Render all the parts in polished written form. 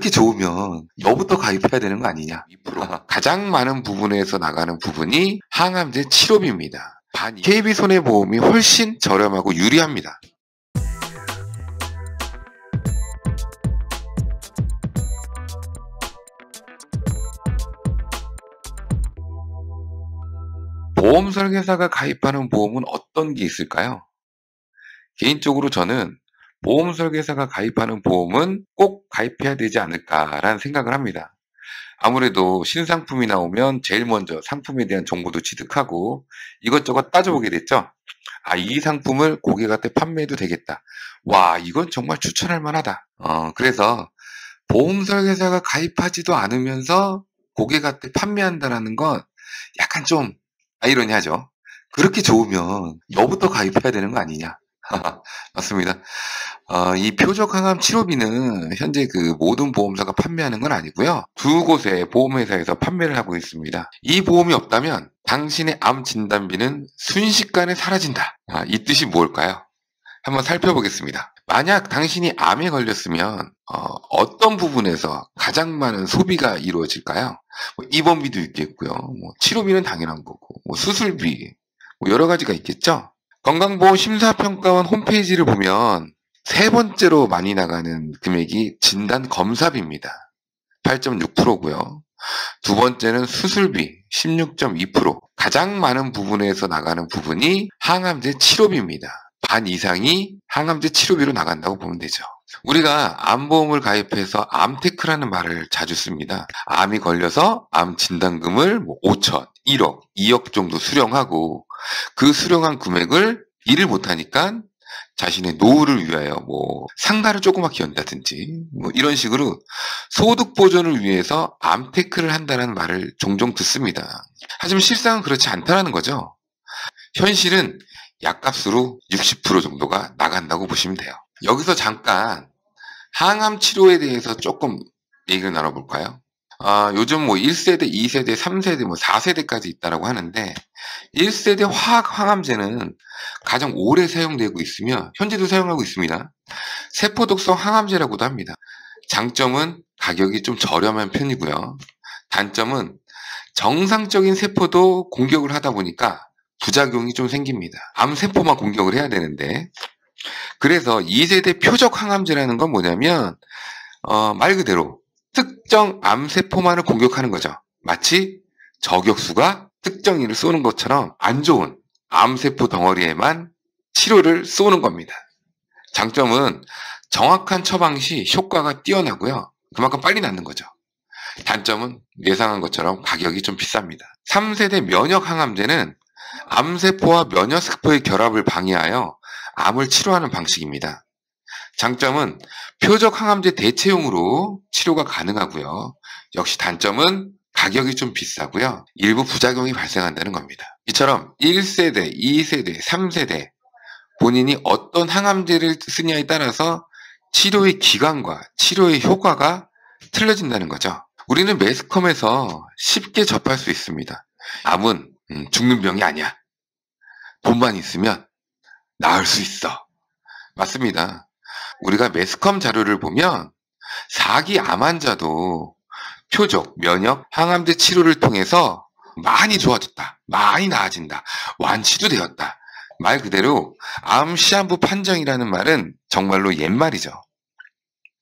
그렇게 좋으면 너부터 가입해야 되는 거 아니냐. 2%. 가장 많은 부분에서 나가는 부분이 항암제 치료비입니다. KB손해보험이 훨씬 저렴하고 유리합니다. 보험 설계사가 가입하는 보험은 어떤 게 있을까요? 개인적으로 저는 보험 설계사가 가입하는 보험은 꼭 가입해야 되지 않을까라는 생각을 합니다. 아무래도 신상품이 나오면 제일 먼저 상품에 대한 정보도 취득하고 이것저것 따져보게 됐죠. 이 상품을 고객한테 판매해도 되겠다. 와, 이건 정말 추천할 만하다. 그래서 보험 설계사가 가입하지도 않으면서 고객한테 판매한다는 건 약간 좀 아이러니하죠. 그렇게 좋으면 너부터 가입해야 되는 거 아니냐. 맞습니다. 이 표적 항암 치료비는 현재 그 모든 보험사가 판매하는 건 아니고요. 두 곳의 보험회사에서 판매를 하고 있습니다. 이 보험이 없다면 당신의 암 진단비는 순식간에 사라진다. 이 뜻이 뭘까요? 한번 살펴보겠습니다. 만약 당신이 암에 걸렸으면 어떤 부분에서 가장 많은 소비가 이루어질까요? 입원비도 있겠고요. 치료비는 당연한 거고, 수술비, 여러 가지가 있겠죠? 건강보험 심사평가원 홈페이지를 보면 세 번째로 많이 나가는 금액이 진단검사비입니다. 8.6%고요. 두 번째는 수술비 16.2%. 가장 많은 부분에서 나가는 부분이 항암제 치료비입니다. 반 이상이 항암제 치료비로 나간다고 보면 되죠. 우리가 암보험을 가입해서 암테크라는 말을 자주 씁니다. 암이 걸려서 암 진단금을 5천, 1억, 2억 정도 수령하고 그 수령한 금액을 일을 못하니까 자신의 노후를 위하여 상가를 조그맣게 연다든지 이런 식으로 소득 보존을 위해서 암테크를 한다는 말을 종종 듣습니다. 하지만 실상은 그렇지 않다는 거죠. 현실은 약값으로 60% 정도가 나간다고 보시면 돼요. 여기서 잠깐 항암 치료에 대해서 조금 얘기를 나눠볼까요? 요즘 1세대, 2세대, 3세대, 4세대까지 있다라고 하는데 1세대 화학 항암제는 가장 오래 사용되고 있으며 현재도 사용하고 있습니다. 세포독성 항암제라고도 합니다. 장점은 가격이 좀 저렴한 편이고요. 단점은 정상적인 세포도 공격을 하다 보니까 부작용이 좀 생깁니다. 암세포만 공격을 해야 되는데 그래서 2세대 표적 항암제라는 건 뭐냐면 말 그대로 특정 암세포만을 공격하는 거죠. 마치 저격수가 특정인을 쏘는 것처럼 안 좋은 암세포 덩어리에만 치료를 쏘는 겁니다. 장점은 정확한 처방 시 효과가 뛰어나고요. 그만큼 빨리 낫는 거죠. 단점은 예상한 것처럼 가격이 좀 비쌉니다. 3세대 면역 항암제는 암세포와 면역세포의 결합을 방해하여 암을 치료하는 방식입니다. 장점은 표적 항암제 대체용으로 치료가 가능하고요. 역시 단점은 가격이 좀 비싸고요. 일부 부작용이 발생한다는 겁니다. 이처럼 1세대, 2세대, 3세대 본인이 어떤 항암제를 쓰냐에 따라서 치료의 기간과 치료의 효과가 틀려진다는 거죠. 우리는 매스컴에서 쉽게 접할 수 있습니다. 암은 죽는 병이 아니야. 돈만 있으면 나을 수 있어. 맞습니다. 우리가 매스컴 자료를 보면 4기 암 환자도 표적, 면역, 항암제 치료를 통해서 많이 좋아졌다. 많이 나아진다. 완치도 되었다. 말 그대로 암 시한부 판정이라는 말은 정말로 옛말이죠.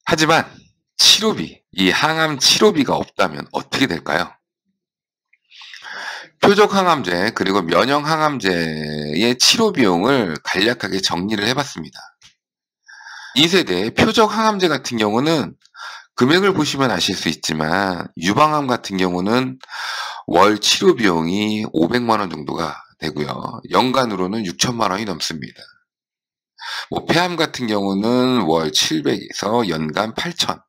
하지만 치료비, 이 항암 치료비가 없다면 어떻게 될까요? 표적 항암제 그리고 면역 항암제의 치료 비용을 간략하게 정리를 해봤습니다. 2세대 표적 항암제 같은 경우는 금액을 보시면 아실 수 있지만 유방암 같은 경우는 월 치료 비용이 500만 원 정도가 되고요. 연간으로는 6천만 원이 넘습니다. 폐암 같은 경우는 월 700에서 연간 8천,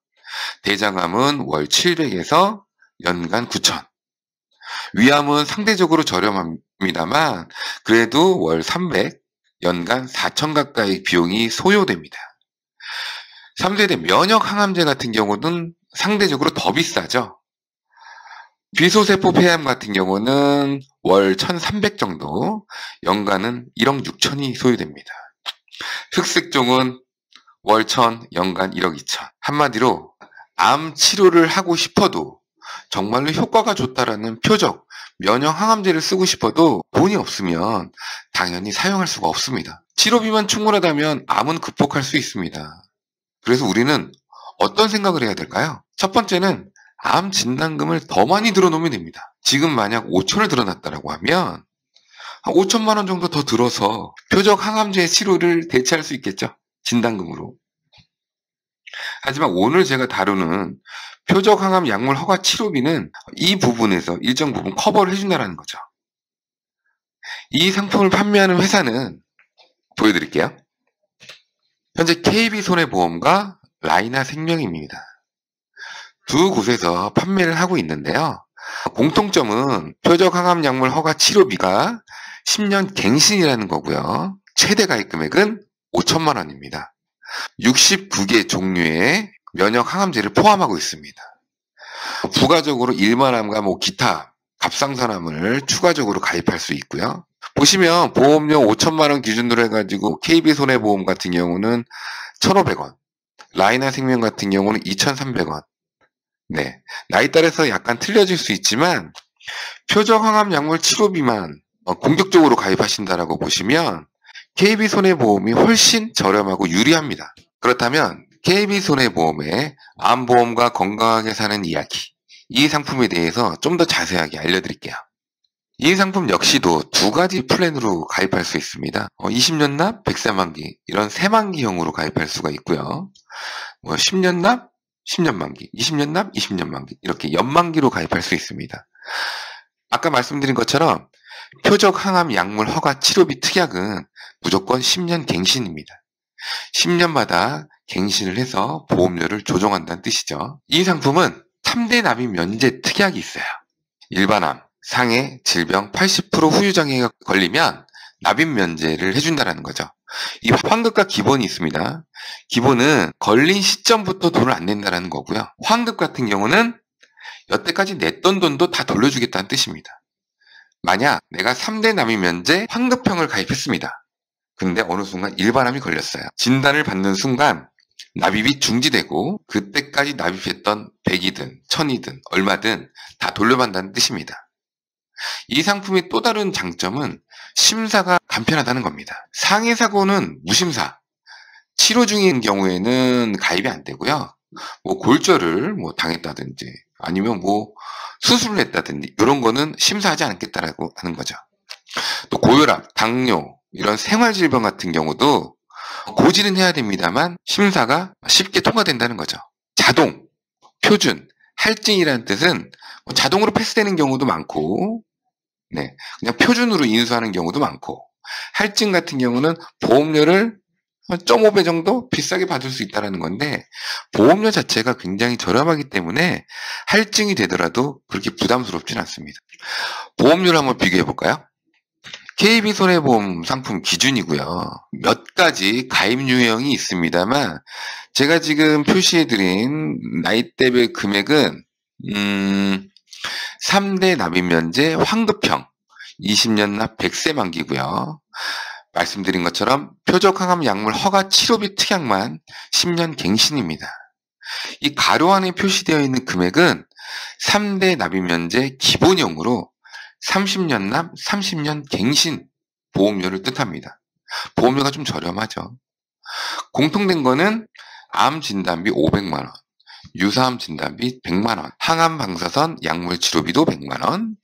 대장암은 월 700에서 연간 9천, 위암은 상대적으로 저렴합니다만 그래도 월 300, 연간 4천 가까이 비용이 소요됩니다. 3세대 면역 항암제 같은 경우는 상대적으로 더 비싸죠. 비소세포 폐암 같은 경우는 월 1,300 정도, 연간은 1억 6천이 소요됩니다. 흑색종은 월 1,000, 연간 1억 2천. 한마디로 암 치료를 하고 싶어도 정말로 효과가 좋다라는 표적, 면역 항암제를 쓰고 싶어도 돈이 없으면 당연히 사용할 수가 없습니다. 치료비만 충분하다면 암은 극복할 수 있습니다. 그래서 우리는 어떤 생각을 해야 될까요? 첫 번째는 암 진단금을 더 많이 들어놓으면 됩니다. 지금 만약 5천을 들어놨다라고 하면 한 5천만 원 정도 더 들어서 표적 항암제 치료를 대체할 수 있겠죠. 진단금으로. 하지만 오늘 제가 다루는 표적 항암 약물 허가 치료비는 이 부분에서 일정 부분 커버를 해준다는 거죠. 이 상품을 판매하는 회사는 보여드릴게요. 현재 KB손해보험과 라이나생명입니다. 두 곳에서 판매를 하고 있는데요. 공통점은 표적 항암 약물 허가 치료비가 10년 갱신이라는 거고요. 최대 가입 금액은 5천만 원입니다. 69개 종류의 면역 항암제를 포함하고 있습니다. 부가적으로 일반암과 기타 갑상선암을 추가적으로 가입할 수 있고요. 보시면 보험료 5천만 원 기준으로 해가지고 KB손해보험 같은 경우는 1,500원, 라이나생명 같은 경우는 2,300원. 네, 나이 따라서 약간 틀려질 수 있지만 표적 항암 약물 치료비만 공격적으로 가입하신다라고 보시면 KB손해보험이 훨씬 저렴하고 유리합니다. 그렇다면 KB손해보험의 암보험과 건강하게 사는 이야기, 이 상품에 대해서 좀 더 자세하게 알려드릴게요. 이 상품 역시도 두 가지 플랜으로 가입할 수 있습니다. 20년 납, 100세 만기 이런 세만기형으로 가입할 수가 있고요. 10년 납, 10년 만기, 20년 납, 20년 만기 이렇게 연만기로 가입할 수 있습니다. 아까 말씀드린 것처럼 표적 항암 약물 허가 치료비 특약은 무조건 10년 갱신입니다. 10년마다 갱신을 해서 보험료를 조정한다는 뜻이죠. 이 상품은 3대 납입 면제 특약이 있어요. 일반암, 상해, 질병 80% 후유장애가 걸리면 납입 면제를 해준다는 거죠. 이 환급과 기본이 있습니다. 기본은 걸린 시점부터 돈을 안 낸다는 거고요. 환급 같은 경우는 여태까지 냈던 돈도 다 돌려주겠다는 뜻입니다. 만약 내가 3대 납입 면제 환급형을 가입했습니다. 근데 어느 순간 일반암이 걸렸어요. 진단을 받는 순간 납입이 중지되고 그때까지 납입했던 100이든 1000이든 얼마든 다 돌려받는다는 뜻입니다. 이 상품의 또 다른 장점은 심사가 간편하다는 겁니다. 상해 사고는 무심사, 치료 중인 경우에는 가입이 안 되고요. 골절을 당했다든지 아니면 수술을 했다든지 이런 거는 심사하지 않겠다라고 하는 거죠. 또 고혈압, 당뇨 이런 생활질병 같은 경우도 고지는 해야 됩니다만 심사가 쉽게 통과된다는 거죠. 자동, 표준, 할증이라는 뜻은 자동으로 패스되는 경우도 많고 그냥 표준으로 인수하는 경우도 많고 할증 같은 경우는 보험료를 1.5배 정도 비싸게 받을 수 있다는 건데 보험료 자체가 굉장히 저렴하기 때문에 할증이 되더라도 그렇게 부담스럽진 않습니다. 보험료를 한번 비교해 볼까요? KB손해보험 상품 기준이고요. 몇 가지 가입 유형이 있습니다만 제가 지금 표시해드린 나이대별 금액은 3대 납입 면제 환급형 20년 납 100세 만기고요. 말씀드린 것처럼 표적 항암 약물 허가 치료비 특약만 10년 갱신입니다. 이 가로 안에 표시되어 있는 금액은 3대 납입 면제 기본형으로 30년 납 30년 갱신 보험료를 뜻합니다. 보험료가 좀 저렴하죠. 공통된 거는 암 진단비 500만원, 유사암 진단비 100만원, 항암 방사선 약물 치료비도 100만원,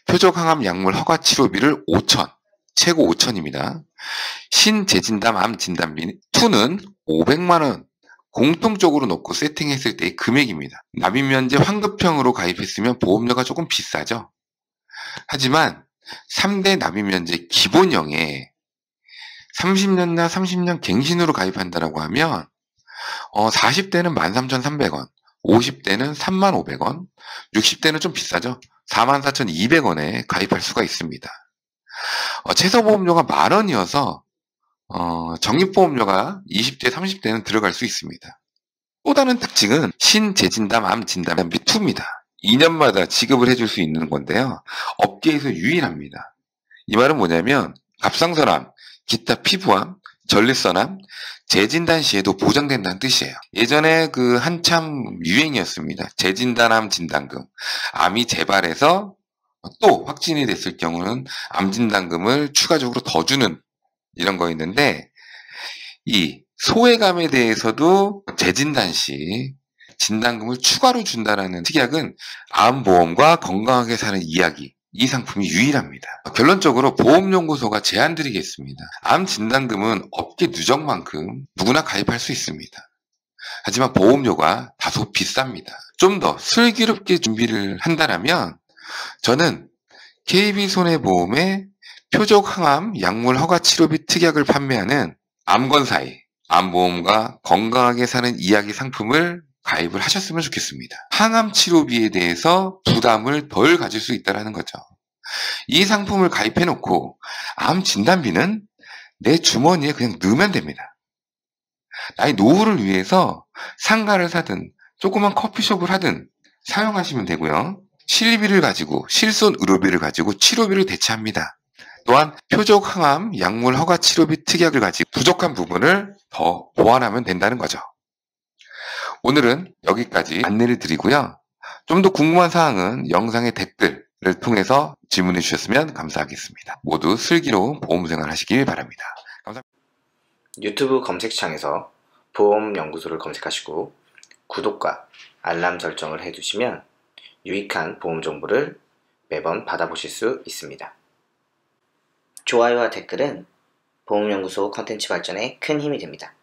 표적 항암 약물 허가 치료비를 5천, 최고 5천입니다. 신재진담 암 진단비 2는 500만원 공통적으로 놓고 세팅했을 때의 금액입니다. 납입 면제 환급형으로 가입했으면 보험료가 조금 비싸죠. 하지만 3대 납입 면제 기본형에 30년나 30년 갱신으로 가입한다라고 하면 40대는 13,300원, 50대는 35,500원, 60대는 좀 비싸죠. 44,200원에 가입할 수가 있습니다. 최저보험료가 10,000원이어서 적립보험료가 20대, 30대는 들어갈 수 있습니다. 또 다른 특징은 신재진담 암 진단비 2입니다. 2년마다 지급을 해줄 수 있는 건데요. 업계에서 유일합니다. 이 말은 뭐냐면 갑상선암, 기타 피부암, 전립선암 재진단 시에도 보장된다는 뜻이에요. 예전에 그 한참 유행이었습니다. 재진단암 진단금. 암이 재발해서 또 확진이 됐을 경우는 암 진단금을 추가적으로 더 주는 이런 거였는데, 이 소외감에 대해서도 재진단 시 진단금을 추가로 준다라는 특약은 암보험과 건강하게 사는 이야기, 이 상품이 유일합니다. 결론적으로 보험연구소가 제안드리겠습니다. 암 진단금은 업계 누적만큼 누구나 가입할 수 있습니다. 하지만 보험료가 다소 비쌉니다. 좀 더 슬기롭게 준비를 한다면 저는 KB손해보험의 표적항암 약물 허가치료비 특약을 판매하는 암건사의 암보험과 건강하게 사는 이야기 상품을 가입을 하셨으면 좋겠습니다. 항암 치료비에 대해서 부담을 덜 가질 수 있다는 거죠. 이 상품을 가입해놓고 암 진단비는 내 주머니에 그냥 넣으면 됩니다. 나의 노후를 위해서 상가를 사든 조그만 커피숍을 하든 사용하시면 되고요. 실비를 가지고 실손 의료비를 가지고 치료비를 대체합니다. 또한 표적 항암 약물 허가 치료비 특약을 가지고 부족한 부분을 더 보완하면 된다는 거죠. 오늘은 여기까지 안내를 드리고요. 좀 더 궁금한 사항은 영상의 댓글을 통해서 질문해 주셨으면 감사하겠습니다. 모두 슬기로운 보험생활 하시길 바랍니다. 감사합니다. 유튜브 검색창에서 보험연구소를 검색하시고 구독과 알람 설정을 해두시면 유익한 보험 정보를 매번 받아보실 수 있습니다. 좋아요와 댓글은 보험연구소 컨텐츠 발전에 큰 힘이 됩니다.